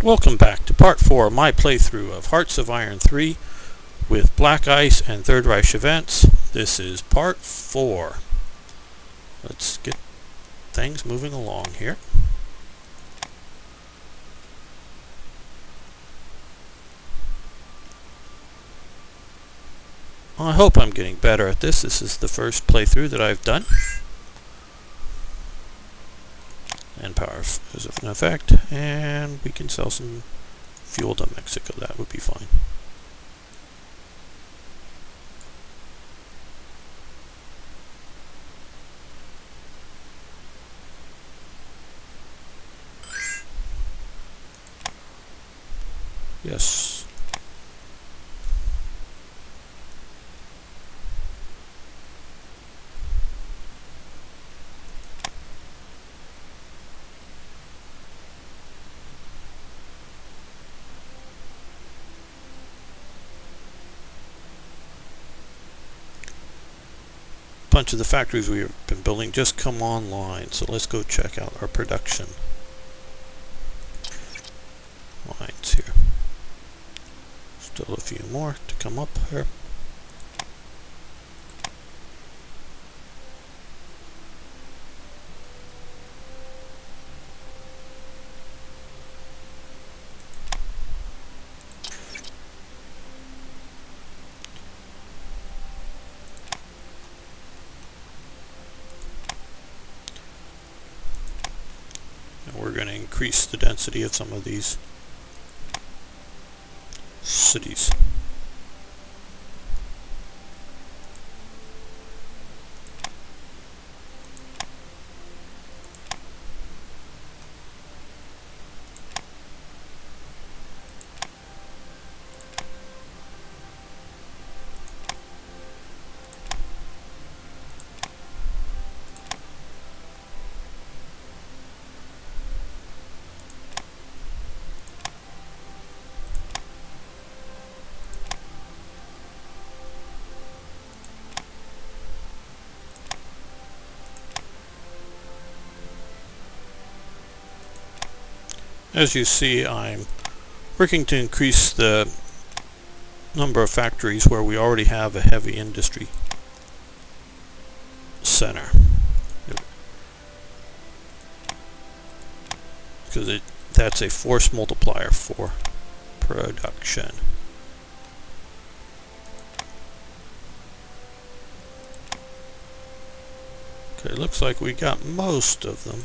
Welcome back to part 4 of my playthrough of Hearts of Iron 3 with BlackICE and Third Reich Events. This is part 4. Let's get things moving along here. I hope I'm getting better at this. This is the first playthrough that I've done. And power is an effect, and we can sell some fuel to Mexico. That would be fine. Yes. Bunch of the factories we have been building just come online, so let's go check out our production lines here. Still a few more to come up here. We're going to increase the density of some of these cities. As you see, I'm working to increase the number of factories where we already have a heavy industry center, because that's a force multiplier for production. Okay, looks like we got most of them.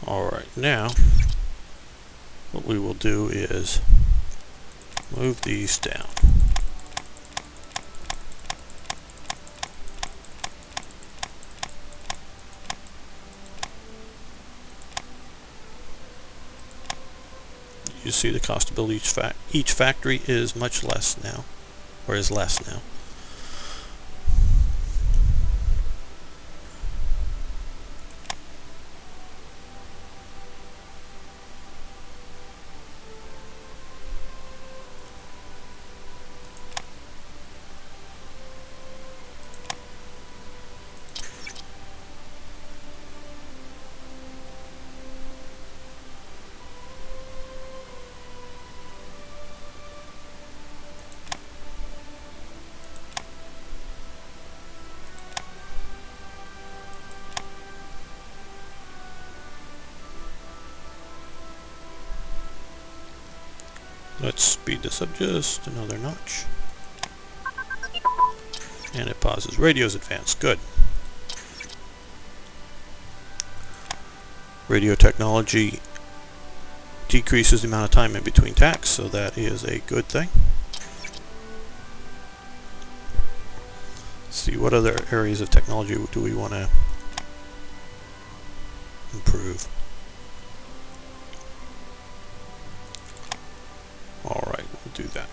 Alright, now what we will do is move these down. You see the cost to build each factory is much less now, or is less now. Let's speed this up just another notch. And it pauses. Radio's advanced. Good. Radio technology decreases the amount of time in between tacks, so that is a good thing. Let's see, what other areas of technology do we want to improve? Alright, we'll do that.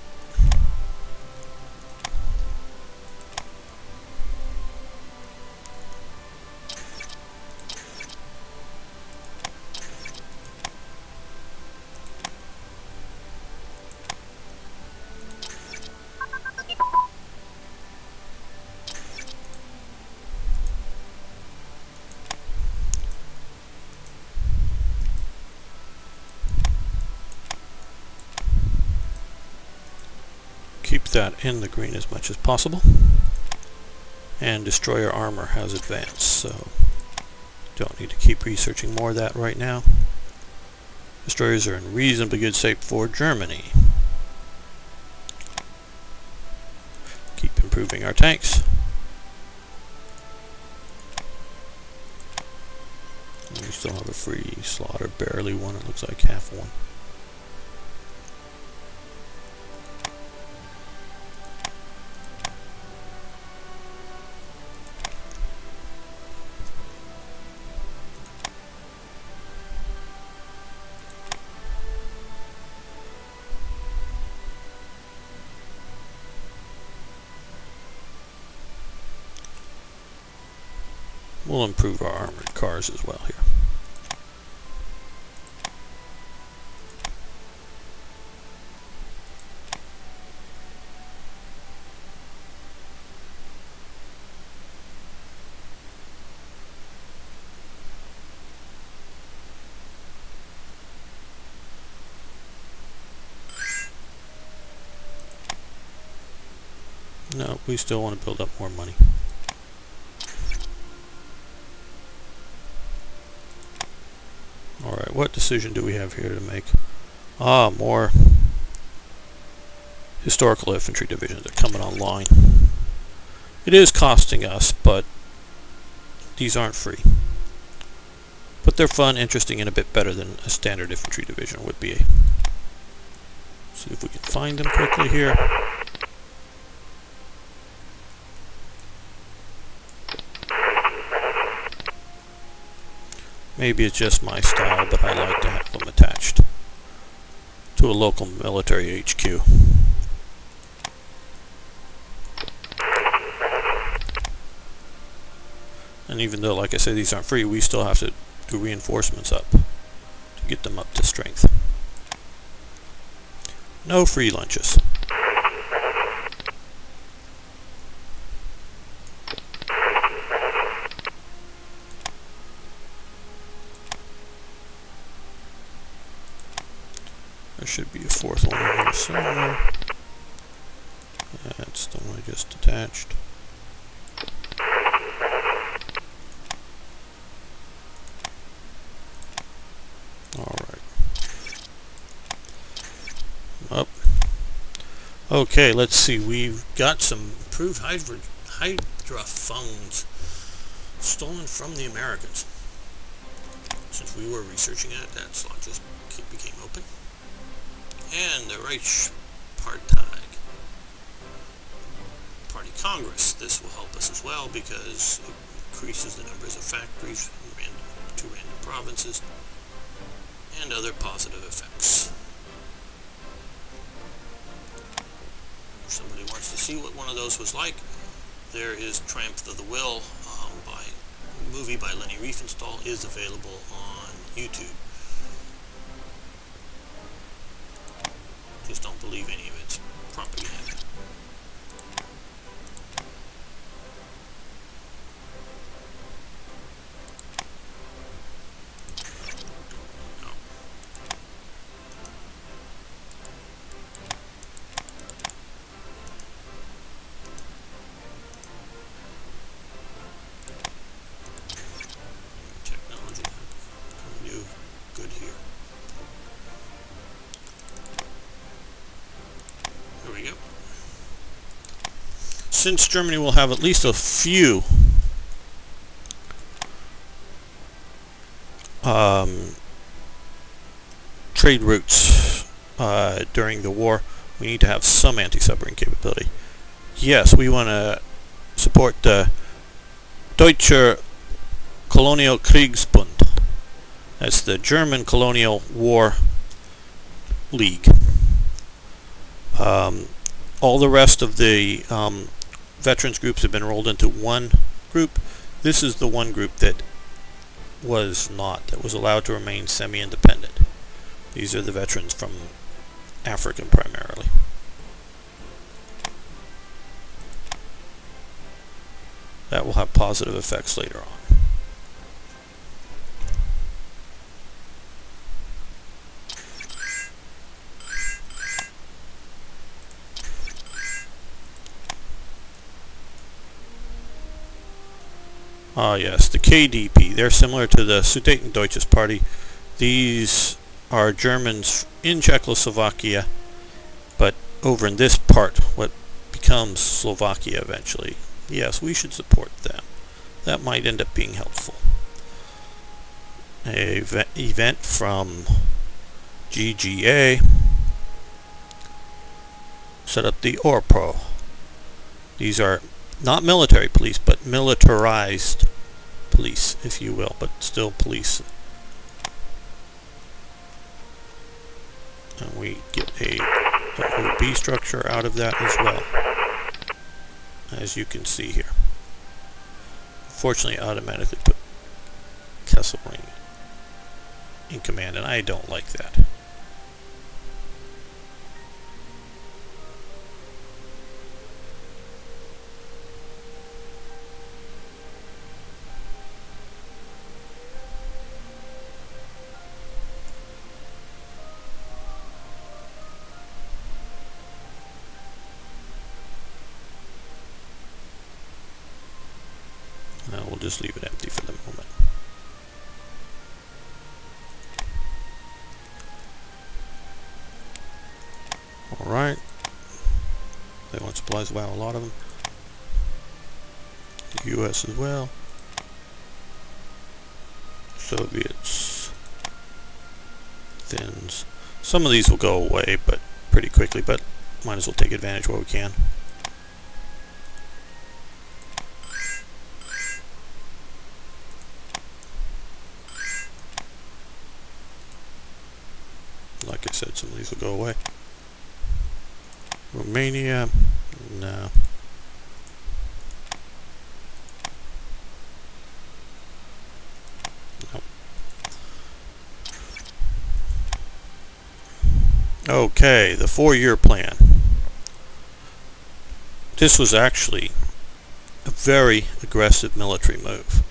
that in the green as much as possible. And destroyer armor has advanced, so don't need to keep researching more of that right now. Destroyers are in reasonably good shape for Germany. Keep improving our tanks. We still have a free slaughter, barely one, it looks like half one. We'll improve our armored cars as well here. No, we still want to build up more money. Alright, what decision do we have here to make? More historical infantry divisions are coming online. It is costing us, but these aren't free. But they're fun, interesting, and a bit better than a standard infantry division would be. See if we can find them quickly here. Maybe it's just my style, but I like to have them attached to a local military HQ. And even though, like I said, these aren't free, we still have to do reinforcements up to get them up to strength. No free lunches. There should be a fourth one in here somewhere. That's the one I just attached. Alright. Up. Okay, let's see. We've got some improved Hydra phones stolen from the Americans. Since we were researching it, that slot just became open. And the Reich Party Congress. This will help us as well because it increases the numbers of factories to random provinces and other positive effects. If somebody wants to see what one of those was like, there is Triumph of the Will, movie by Lenny Riefenstahl, is available on YouTube. Just don't believe any of its propaganda. Technology can do good here. There we go. Since Germany will have at least a few trade routes during the war, we need to have some anti-submarine capability. Yes, we want to support the Deutscher Kolonialkriegsbund. That's the German Colonial War League. All the rest of the veterans groups have been rolled into one group. This is the one group that was allowed to remain semi-independent. These are the veterans from Africa primarily. That will have positive effects later on. Ah, yes, the KDP. They're similar to the Sudetendeutsches Party. These are Germans in Czechoslovakia, but over in this part, what becomes Slovakia eventually. Yes, we should support them. That might end up being helpful. A event from GGA. Set up the ORPO. These are not military police, but militarized police, if you will, but still police. And we get a OB structure out of that as well, as you can see here. Fortunately, I automatically put Kesselring in command, and I don't like that. Now we'll just leave it empty for the moment. Alright. They want supplies, wow, a lot of them. The US as well. Soviets. Finns. Some of these will go away, but pretty quickly, but might as well take advantage while we can. Like I said, some of these will go away. Romania, no. Nope. Okay, the 4-year plan. This was actually a very aggressive military move.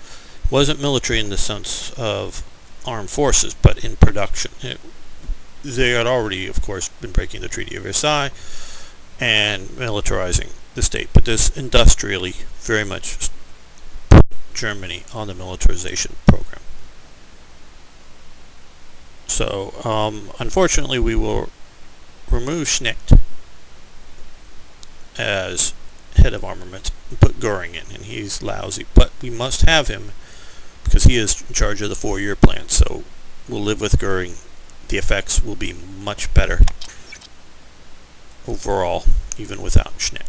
It wasn't military in the sense of armed forces, but in production. They had already, of course, been breaking the Treaty of Versailles and militarizing the state, but this industrially very much put Germany on the militarization program. So, unfortunately, we will remove Schnecht as head of armaments and put Göring in, and he's lousy, but we must have him because he is in charge of the 4-year plan, so we'll live with Göring. The effects will be much better overall, even without Schnecht.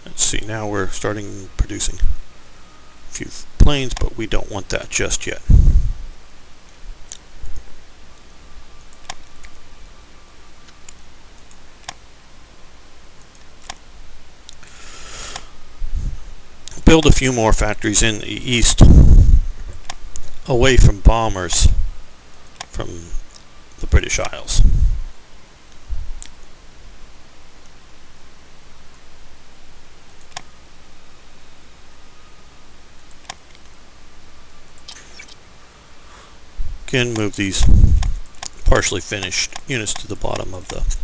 Let's see, now we're starting producing a few planes, but we don't want that just yet. Build a few more factories in the east away from bombers from the British Isles. Again, move these partially finished units to the bottom of the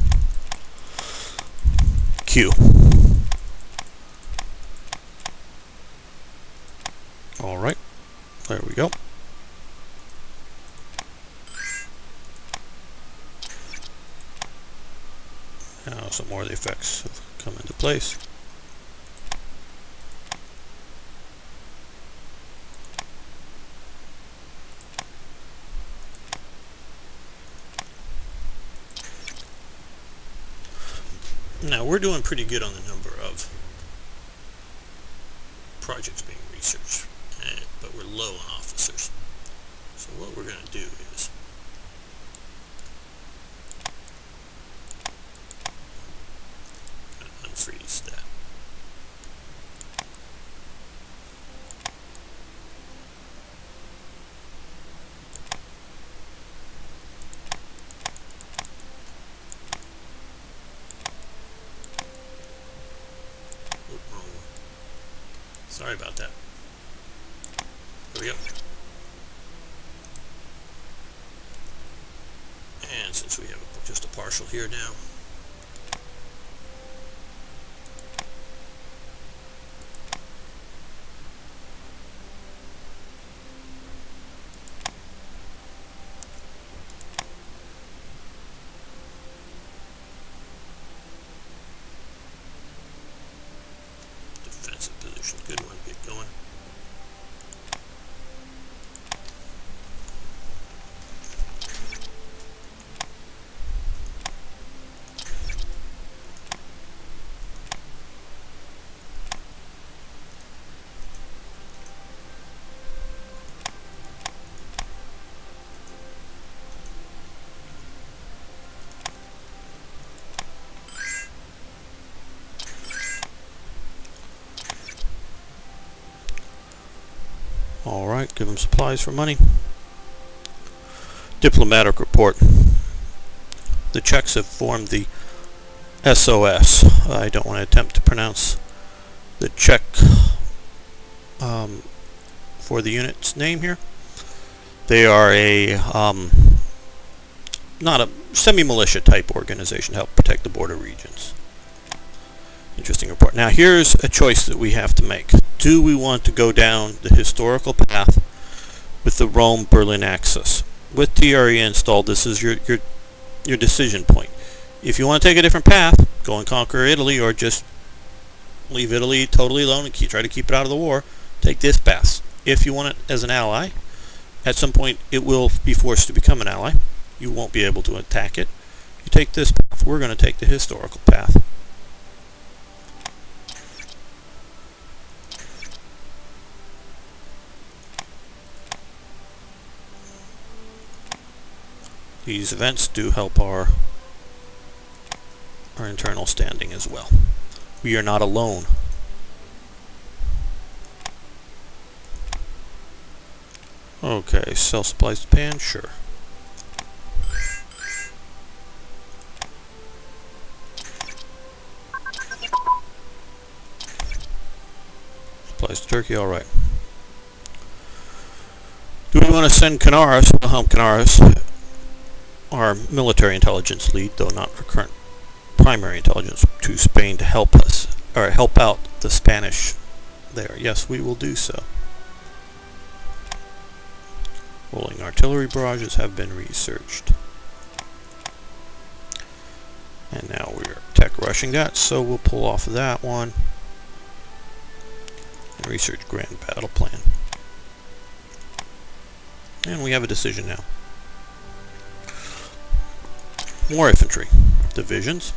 queue. Alright, there we go. Now some more of the effects have come into place. Now we're doing pretty good on the number of projects being researched, but we're low on officers. So what we're going to do is unfreeze that. Sorry about that. Here we go. And since we have just a partial here now, defensive position, good one, get going. Alright, give them supplies for money. Diplomatic report. The Czechs have formed the SOS. I don't want to attempt to pronounce the Czech for the unit's name here. They are a not a semi-militia type organization to help protect the border regions. Interesting report. Now here's a choice that we have to make. Do we want to go down the historical path with the Rome-Berlin axis? With TRE installed, this is your decision point. If you want to take a different path, go and conquer Italy, or just leave Italy totally alone and try to keep it out of the war, take this path. If you want it as an ally, at some point it will be forced to become an ally. You won't be able to attack it. You take this path. We're going to take the historical path. These events do help our internal standing as well. We are not alone. Okay, sell supplies to Japan, sure. Supplies to Turkey, alright. Do we want to send Canaris, Wilhelm Canaris, our military intelligence lead, though not our current primary intelligence, to Spain to help us, or help out the Spanish there? Yes, we will do so. Rolling artillery barrages have been researched. And now we're tech rushing that, so we'll pull off that one and research grand battle plan. And we have a decision now. More infantry divisions.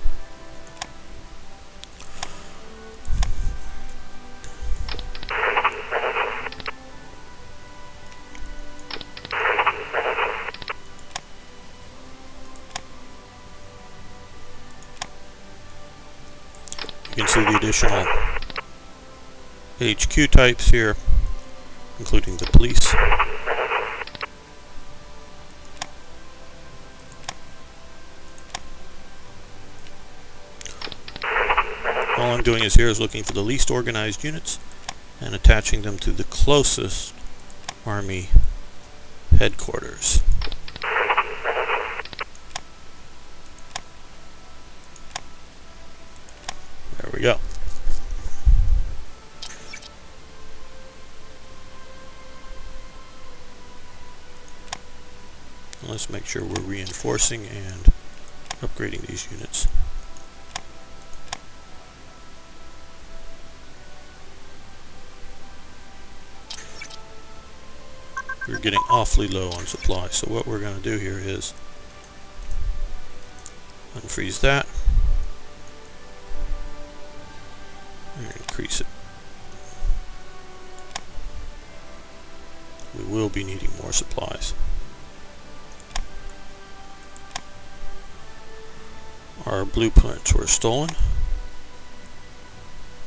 You can see the additional HQ types here, including the police. All I'm doing is here is looking for the least organized units and attaching them to the closest army headquarters. There we go. Let's make sure we're reinforcing and upgrading these units. We're getting awfully low on supply, so what we're going to do here is unfreeze that and increase it. We will be needing more supplies. Our blueprints were stolen,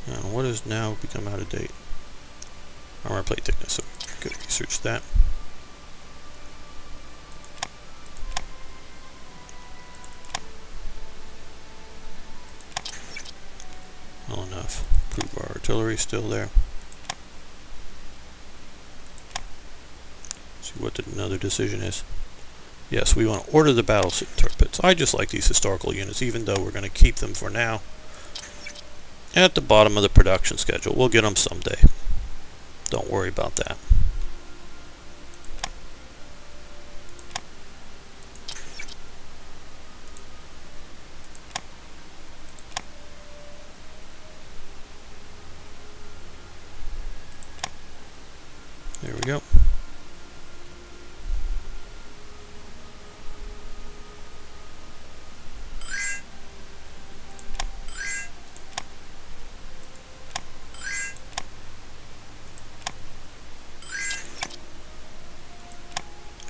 and what has now become out of date? Armor plate thickness, so we could research that. Well enough. Prove our artillery still there. what another decision is. Yes, we want to order the battleship turrets. I just like these historical units, even though we're going to keep them for now at the bottom of the production schedule. We'll get them someday. Don't worry about that. There we go.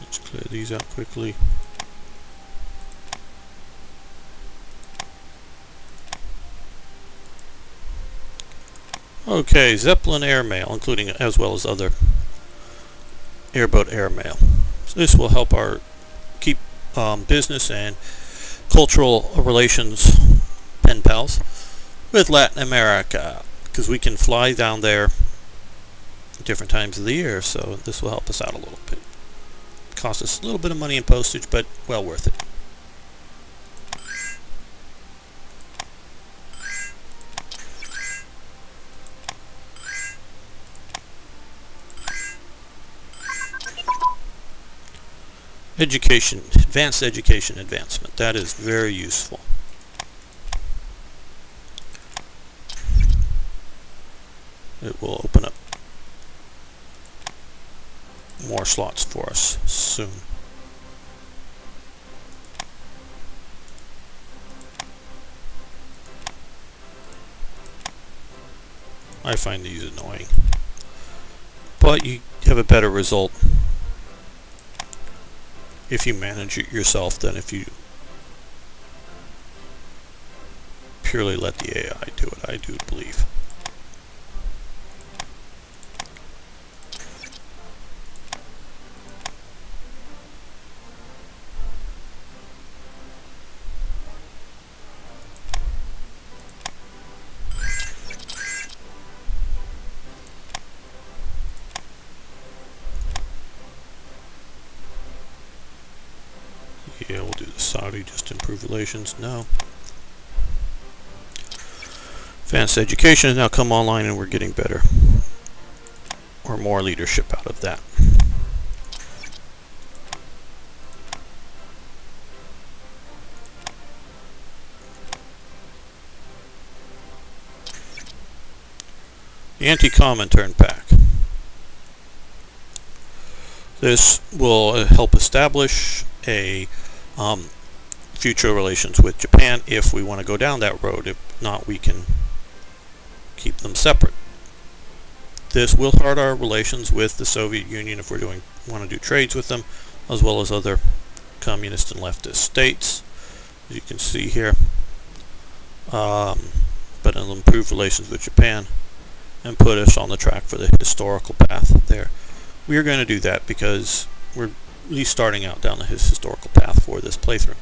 Let's clear these out quickly. Okay, Zeppelin airmail, including as well as other airboat airmail. So this will help our keep business and cultural relations pen pals with Latin America, because we can fly down there at different times of the year, so this will help us out a little bit. Cost us a little bit of money in postage, but well worth it. Education, advanced education advancement. That is very useful. It will open up more slots for us soon. I find these annoying, but you have a better result if you manage it yourself than if you purely let the AI do it, I do believe. Yeah, we'll do the Saudi just to improve relations. No. Advanced education has now come online and we're getting better or more leadership out of that. The anti-Comintern pack. This will help establish a future relations with Japan if we want to go down that road. If not, we can keep them separate. This will hurt our relations with the Soviet Union if we want to do trades with them, as well as other communist and leftist states, as you can see here. But it'll improve relations with Japan and put us on the track for the historical path there. We are going to do that because we're at least starting out down his historical path for this playthrough.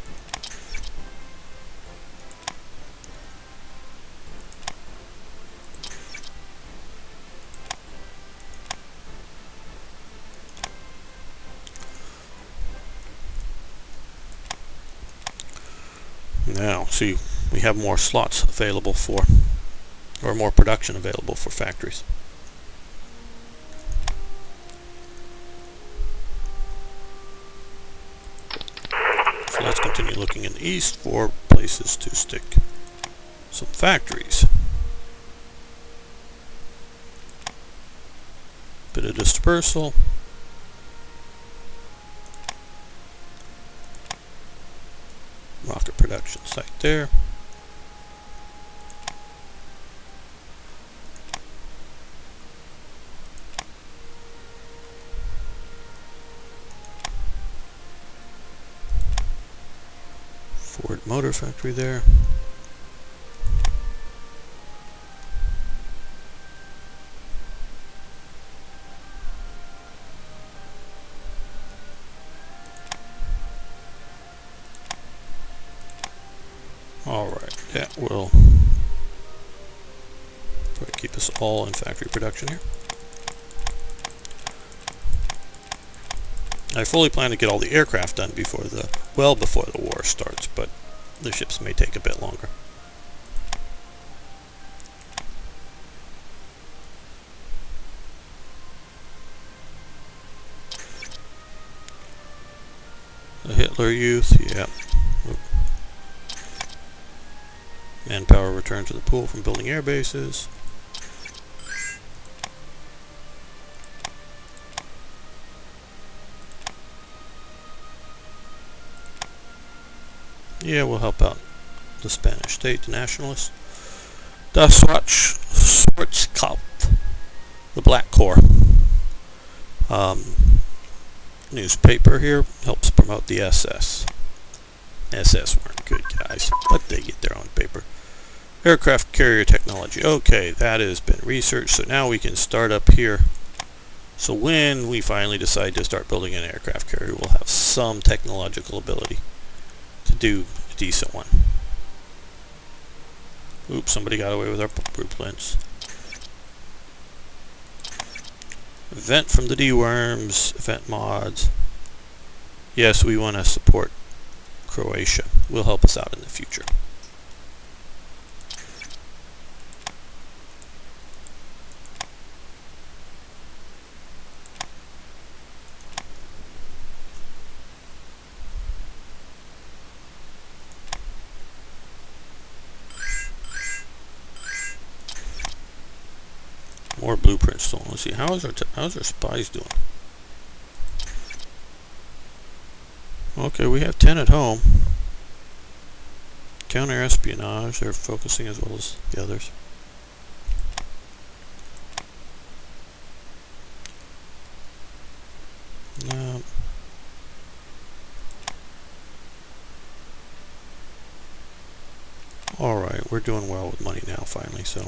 Now, see, we have more slots available for, or more production available for factories. So let's continue looking in the east for places to stick some factories. Bit of dispersal. Rocket production site there. Ford Motor Factory there. Alright, that will probably keep us all in factory production here. I fully plan to get all the aircraft done well before the war starts, but the ships may take a bit longer. The Hitler Youth, yeah. Manpower returned to the pool from building air bases. Yeah, we'll help out the Spanish state, the nationalists. Das Schwarzkopf, the Black Corps. Newspaper here helps promote the SS. SS weren't good guys, but they get their own paper. Aircraft carrier technology. Okay, that has been researched, so now we can start up here. So when we finally decide to start building an aircraft carrier, we'll have some technological ability to do a decent one. Oops, somebody got away with our blueprints. Event from the D-Worms, event mods. Yes, we want to support Croatia. Will help us out in the future. More blueprints stolen. Let's see, how's our spies doing? Okay, we have 10 at home. Counter-espionage, they're focusing as well as the others. No. Alright, we're doing well with money now finally, so.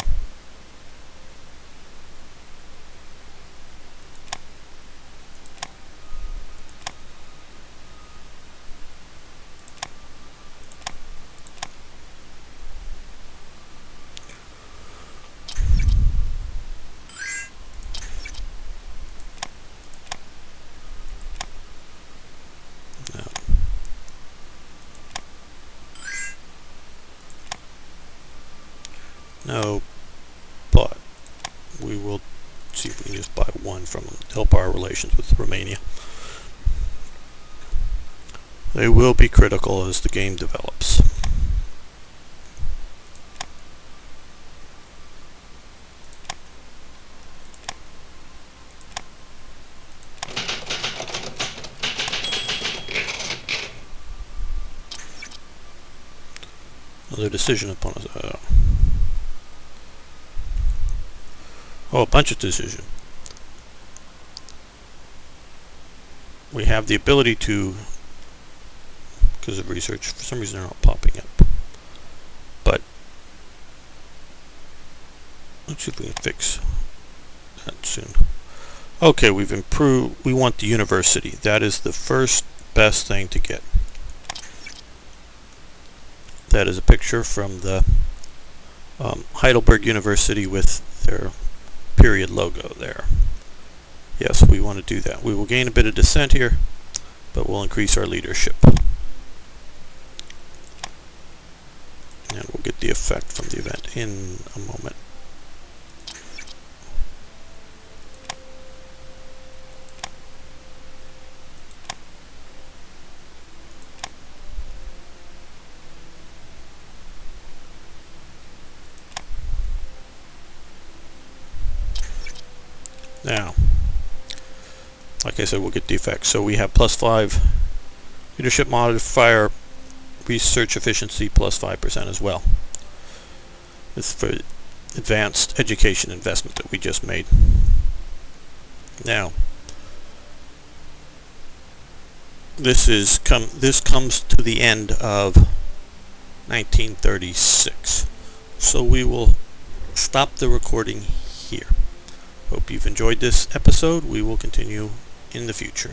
No, but we will see if we can just buy one from them to help our relations with Romania. They will be critical as the game develops. Another decision upon us. Oh, a bunch of decision. We have the ability to, because of research, for some reason they're not popping up. But let's see if we can fix that soon. Okay, we've improved. We want the university. That is the first best thing to get. That is a picture from the Heidelberg University with their period logo there. Yes, we want to do that. We will gain a bit of dissent here, but we'll increase our leadership. And we'll get the effect from the event in a moment. Now, like I said, we'll get the effects. So we have +5 leadership modifier, research efficiency +5% as well. This is for advanced education investment that we just made. Now, this comes to the end of 1936. So we will stop the recording here. Hope you've enjoyed this episode. We will continue in the future.